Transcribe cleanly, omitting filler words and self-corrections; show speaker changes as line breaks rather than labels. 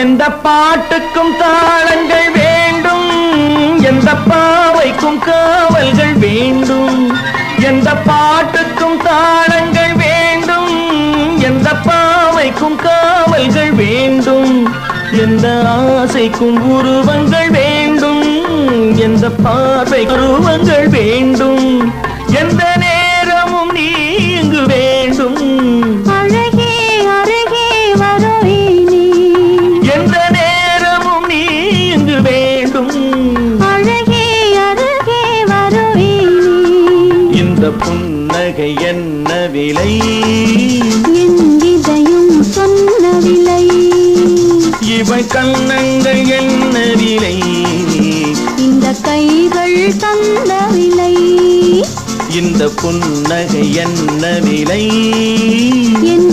எந்த பாட்டுக்கும் தாளங்கள் வேண்டும், எந்த பாவைக்கும் காவல்கள் வேண்டும். எந்த பாட்டுக்கும் தாளங்கள் வேண்டும், எந்த பாவைக்கும் காவல்கள் வேண்டும். எந்த ஆசைக்கும் உருவங்கள் வேண்டும், எந்த பார்வை உருவங்கள் வேண்டும். எந்த நேரமும் நீ இங்கு வேண்டும்.
அழகே அருகே வருவேனே,
எந்த நேரமும் நீ இங்கு வேண்டும்.
அழகே அருகே வருவேனே.
இந்த புன்னகை என்ன விலை,
என் இதயம் சொன்ன விலை.
இவை கண்ணங்கள் என்ன விலை,
இந்த கைகள் தந்த விலை.
இந்த புன்னகை என்ன விலை,
என்